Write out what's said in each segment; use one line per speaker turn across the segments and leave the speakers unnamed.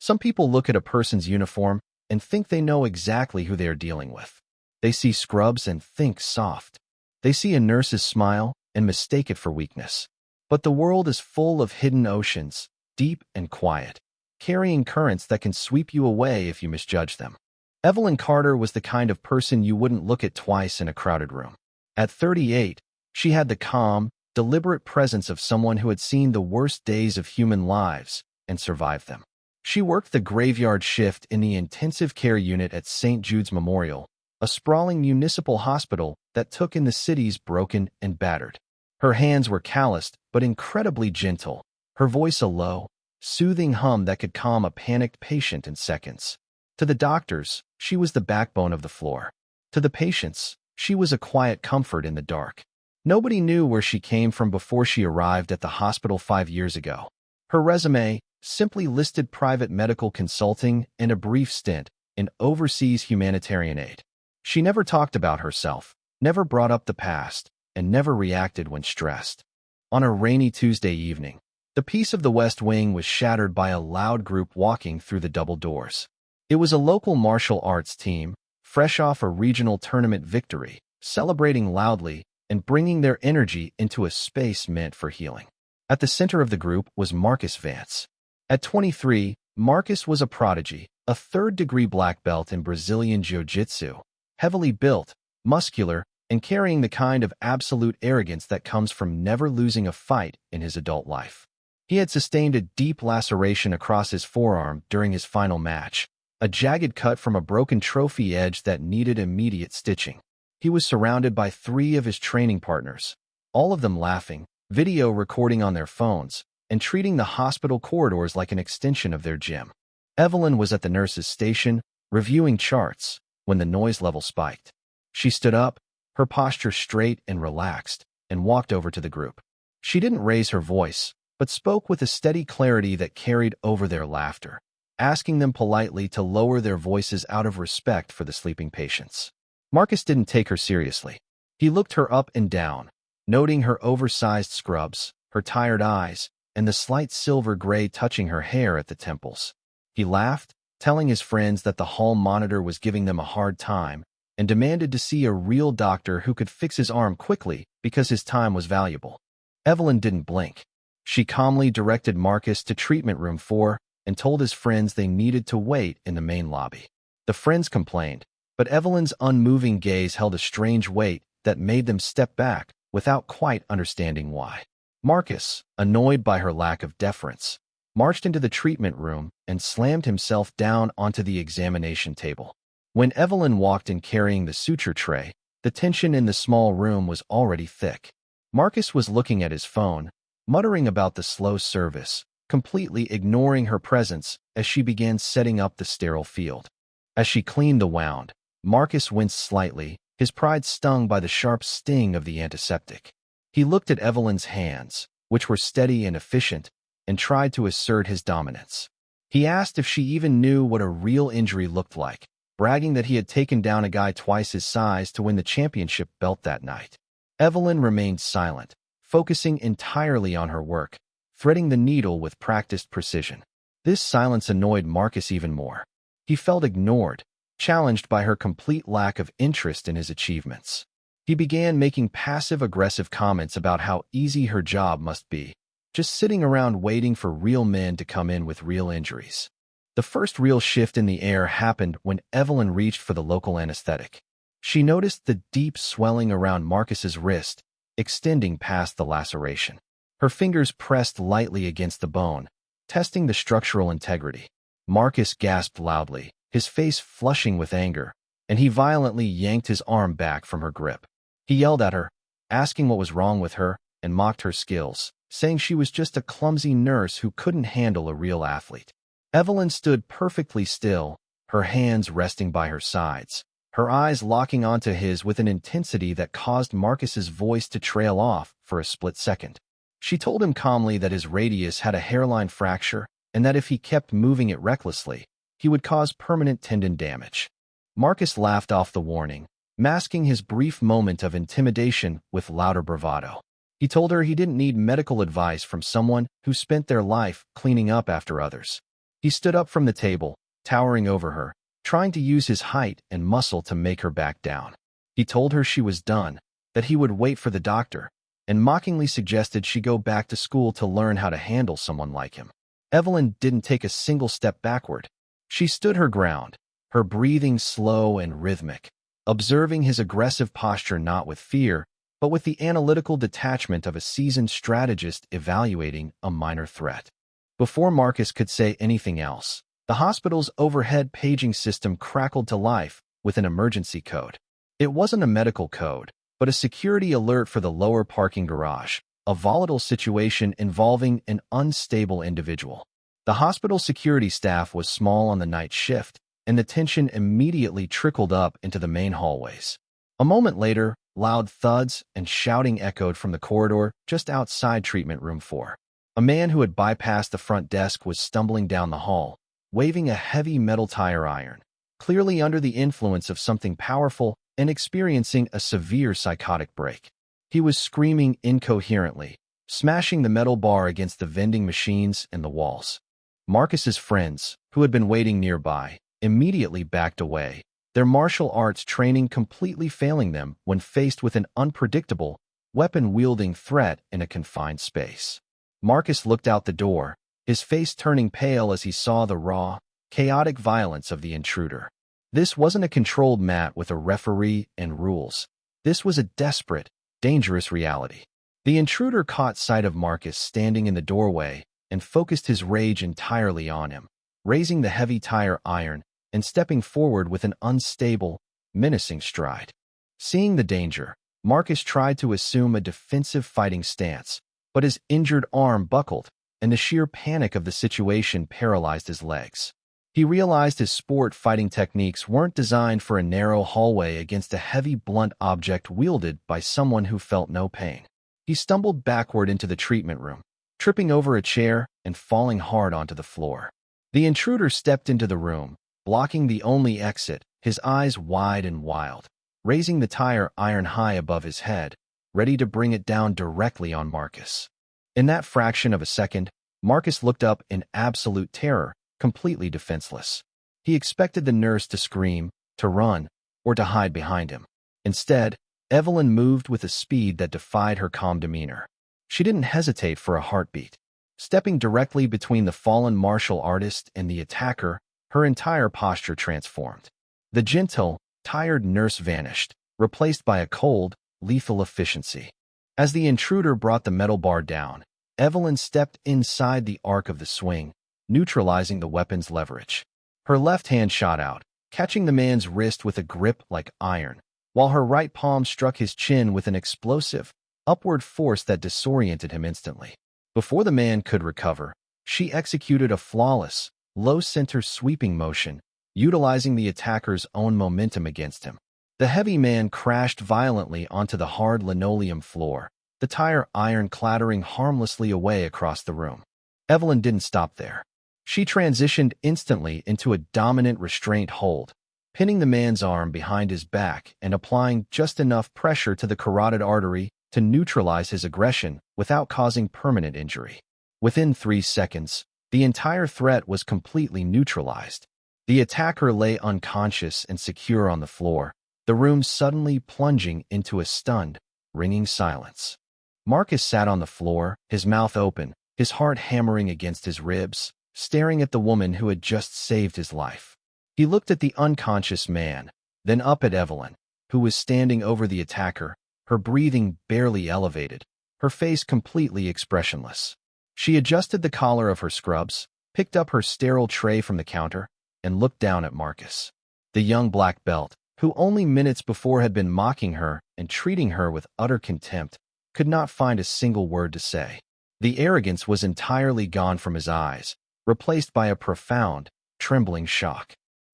Some people look at a person's uniform and think they know exactly who they are dealing with. They see scrubs and think soft. They see a nurse's smile and mistake it for weakness. But the world is full of hidden oceans, deep and quiet, carrying currents that can sweep you away if you misjudge them. Evelyn Carter was the kind of person you wouldn't look at twice in a crowded room. At 38, she had the calm, deliberate presence of someone who had seen the worst days of human lives and survived them. She worked the graveyard shift in the intensive care unit at St. Jude's Memorial, a sprawling municipal hospital that took in the city's broken and battered. Her hands were calloused but incredibly gentle, her voice a low, soothing hum that could calm a panicked patient in seconds. To the doctors, she was the backbone of the floor. To the patients, she was a quiet comfort in the dark. Nobody knew where she came from before she arrived at the hospital 5 years ago. Her resume simply listed private medical consulting and a brief stint in overseas humanitarian aid. She never talked about herself, never brought up the past, and never reacted when stressed. On a rainy Tuesday evening, the peace of the West Wing was shattered by a loud group walking through the double doors. It was a local martial arts team, fresh off a regional tournament victory, celebrating loudly and bringing their energy into a space meant for healing. At the center of the group was Marcus Vance. At 23, Marcus was a prodigy, a third-degree black belt in Brazilian Jiu-Jitsu, heavily built, muscular, and carrying the kind of absolute arrogance that comes from never losing a fight in his adult life. He had sustained a deep laceration across his forearm during his final match, a jagged cut from a broken trophy edge that needed immediate stitching. He was surrounded by 3 of his training partners, all of them laughing, video recording on their phones, and treating the hospital corridors like an extension of their gym. Evelyn was at the nurse's station, reviewing charts, when the noise level spiked. She stood up, her posture straight and relaxed, and walked over to the group. She didn't raise her voice, but spoke with a steady clarity that carried over their laughter, asking them politely to lower their voices out of respect for the sleeping patients. Marcus didn't take her seriously. He looked her up and down, noting her oversized scrubs, her tired eyes, and the slight silver gray touching her hair at the temples. He laughed, telling his friends that the hall monitor was giving them a hard time, and demanded to see a real doctor who could fix his arm quickly because his time was valuable. Evelyn didn't blink. She calmly directed Marcus to treatment room 4 and told his friends they needed to wait in the main lobby. The friends complained, but Evelyn's unmoving gaze held a strange weight that made them step back without quite understanding why. Marcus, annoyed by her lack of deference, marched into the treatment room and slammed himself down onto the examination table. When Evelyn walked in carrying the suture tray, the tension in the small room was already thick. Marcus was looking at his phone, muttering about the slow service, completely ignoring her presence as she began setting up the sterile field. As she cleaned the wound, Marcus winced slightly, his pride stung by the sharp sting of the antiseptic. He looked at Evelyn's hands, which were steady and efficient, and tried to assert his dominance. He asked if she even knew what a real injury looked like, bragging that he had taken down a guy twice his size to win the championship belt that night. Evelyn remained silent, focusing entirely on her work, threading the needle with practiced precision. This silence annoyed Marcus even more. He felt ignored, challenged by her complete lack of interest in his achievements. He began making passive-aggressive comments about how easy her job must be, just sitting around waiting for real men to come in with real injuries. The first real shift in the air happened when Evelyn reached for the local anesthetic. She noticed the deep swelling around Marcus's wrist, extending past the laceration. Her fingers pressed lightly against the bone, testing the structural integrity. Marcus gasped loudly, his face flushing with anger, and he violently yanked his arm back from her grip. He yelled at her, asking what was wrong with her, and mocked her skills, saying she was just a clumsy nurse who couldn't handle a real athlete. Evelyn stood perfectly still, her hands resting by her sides, her eyes locking onto his with an intensity that caused Marcus's voice to trail off for a split second. She told him calmly that his radius had a hairline fracture and that if he kept moving it recklessly, he would cause permanent tendon damage. Marcus laughed off the warning, masking his brief moment of intimidation with louder bravado. He told her he didn't need medical advice from someone who spent their life cleaning up after others. He stood up from the table, towering over her, trying to use his height and muscle to make her back down. He told her she was done, that he would wait for the doctor, and mockingly suggested she go back to school to learn how to handle someone like him. Evelyn didn't take a single step backward. She stood her ground, her breathing slow and rhythmic, observing his aggressive posture not with fear, but with the analytical detachment of a seasoned strategist evaluating a minor threat. Before Marcus could say anything else, the hospital's overhead paging system crackled to life with an emergency code. It wasn't a medical code, but a security alert for the lower parking garage, a volatile situation involving an unstable individual. The hospital security staff was small on the night shift, and the tension immediately trickled up into the main hallways. A moment later, loud thuds and shouting echoed from the corridor just outside Treatment Room 4. A man who had bypassed the front desk was stumbling down the hall, waving a heavy metal tire iron, clearly under the influence of something powerful and experiencing a severe psychotic break. He was screaming incoherently, smashing the metal bar against the vending machines and the walls. Marcus's friends, who had been waiting nearby, immediately backed away, their martial arts training completely failing them when faced with an unpredictable, weapon-wielding threat in a confined space. Marcus looked out the door, his face turning pale as he saw the raw, chaotic violence of the intruder. This wasn't a controlled mat with a referee and rules. This was a desperate, dangerous reality. The intruder caught sight of Marcus standing in the doorway and focused his rage entirely on him, raising the heavy tire iron and stepping forward with an unstable, menacing stride. Seeing the danger, Marcus tried to assume a defensive fighting stance, but his injured arm buckled, and the sheer panic of the situation paralyzed his legs. He realized his sport fighting techniques weren't designed for a narrow hallway against a heavy blunt object wielded by someone who felt no pain. He stumbled backward into the treatment room, tripping over a chair and falling hard onto the floor. The intruder stepped into the room, blocking the only exit, his eyes wide and wild, raising the tire iron high above his head, ready to bring it down directly on Marcus. In that fraction of a second, Marcus looked up in absolute terror, completely defenseless. He expected the nurse to scream, to run, or to hide behind him. Instead, Evelyn moved with a speed that defied her calm demeanor. She didn't hesitate for a heartbeat. Stepping directly between the fallen martial artist and the attacker, her entire posture transformed. The gentle, tired nurse vanished, replaced by a cold, lethal efficiency. As the intruder brought the metal bar down, Evelyn stepped inside the arc of the swing, neutralizing the weapon's leverage. Her left hand shot out, catching the man's wrist with a grip like iron, while her right palm struck his chin with an explosive, upward force that disoriented him instantly. Before the man could recover, she executed a flawless, low-center sweeping motion, utilizing the attacker's own momentum against him. The heavy man crashed violently onto the hard linoleum floor, the tire iron clattering harmlessly away across the room. Evelyn didn't stop there. She transitioned instantly into a dominant restraint hold, pinning the man's arm behind his back and applying just enough pressure to the carotid artery to neutralize his aggression without causing permanent injury. Within 3 seconds, the entire threat was completely neutralized. The attacker lay unconscious and secure on the floor, the room suddenly plunging into a stunned, ringing silence. Marcus sat on the floor, his mouth open, his heart hammering against his ribs, staring at the woman who had just saved his life. He looked at the unconscious man, then up at Evelyn, who was standing over the attacker, her breathing barely elevated, her face completely expressionless. She adjusted the collar of her scrubs, picked up her sterile tray from the counter, and looked down at Marcus. The young black belt, who only minutes before had been mocking her and treating her with utter contempt, could not find a single word to say. The arrogance was entirely gone from his eyes, replaced by a profound, trembling shock.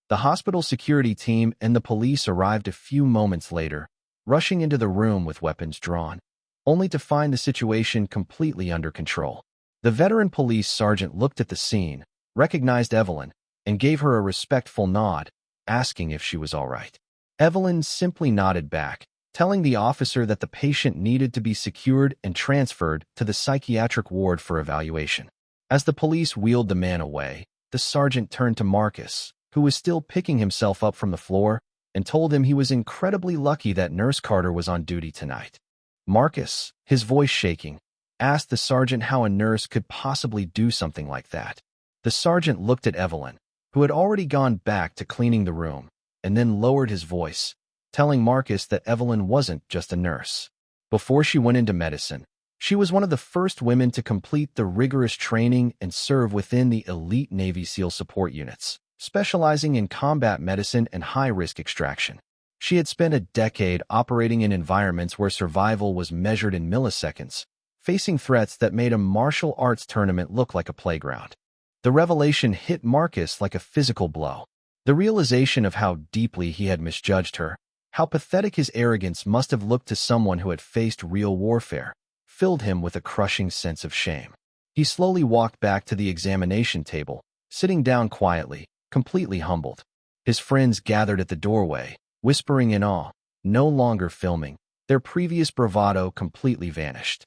The hospital security team and the police arrived a few moments later, rushing into the room with weapons drawn, only to find the situation completely under control. The veteran police sergeant looked at the scene, recognized Evelyn, and gave her a respectful nod, asking if she was all right. Evelyn simply nodded back, telling the officer that the patient needed to be secured and transferred to the psychiatric ward for evaluation. As the police wheeled the man away, the sergeant turned to Marcus, who was still picking himself up from the floor, and told him he was incredibly lucky that Nurse Carter was on duty tonight. Marcus, his voice shaking, asked the sergeant how a nurse could possibly do something like that. The sergeant looked at Evelyn, who had already gone back to cleaning the room, and then lowered his voice, telling Marcus that Evelyn wasn't just a nurse. Before she went into medicine, she was one of the first women to complete the rigorous training and serve within the elite Navy SEAL support units, specializing in combat medicine and high-risk extraction. She had spent a decade operating in environments where survival was measured in milliseconds, facing threats that made a martial arts tournament look like a playground. The revelation hit Marcus like a physical blow. The realization of how deeply he had misjudged her, how pathetic his arrogance must have looked to someone who had faced real warfare, filled him with a crushing sense of shame. He slowly walked back to the examination table, sitting down quietly, completely humbled. His friends gathered at the doorway, whispering in awe, no longer filming. Their previous bravado completely vanished.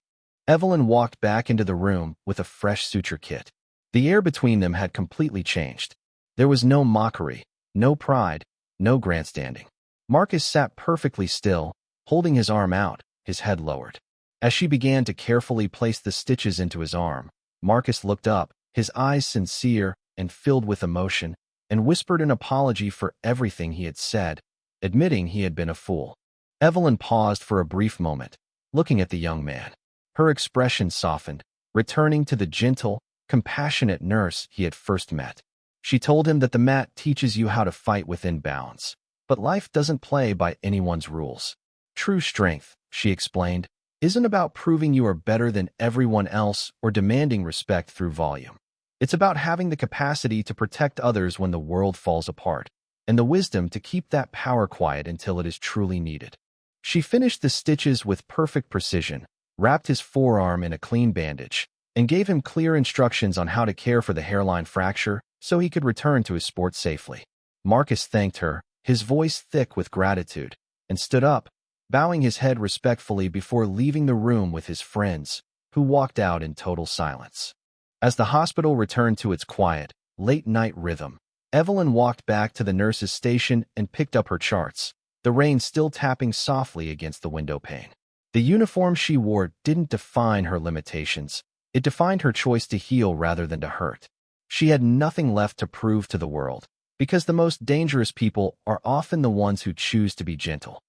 Evelyn walked back into the room with a fresh suture kit. The air between them had completely changed. There was no mockery, no pride, no grandstanding. Marcus sat perfectly still, holding his arm out, his head lowered. As she began to carefully place the stitches into his arm, Marcus looked up, his eyes sincere and filled with emotion, and whispered an apology for everything he had said, admitting he had been a fool. Evelyn paused for a brief moment, looking at the young man. Her expression softened, returning to the gentle, compassionate nurse he had first met. She told him that the mat teaches you how to fight within bounds, but life doesn't play by anyone's rules. True strength, she explained, isn't about proving you are better than everyone else or demanding respect through volume. It's about having the capacity to protect others when the world falls apart, and the wisdom to keep that power quiet until it is truly needed. She finished the stitches with perfect precision, wrapped his forearm in a clean bandage, and gave him clear instructions on how to care for the hairline fracture so he could return to his sport safely. Marcus thanked her, his voice thick with gratitude, and stood up, bowing his head respectfully before leaving the room with his friends, who walked out in total silence. As the hospital returned to its quiet, late-night rhythm, Evelyn walked back to the nurse's station and picked up her charts, the rain still tapping softly against the window pane. The uniform she wore didn't define her limitations. It defined her choice to heal rather than to hurt. She had nothing left to prove to the world, because the most dangerous people are often the ones who choose to be gentle.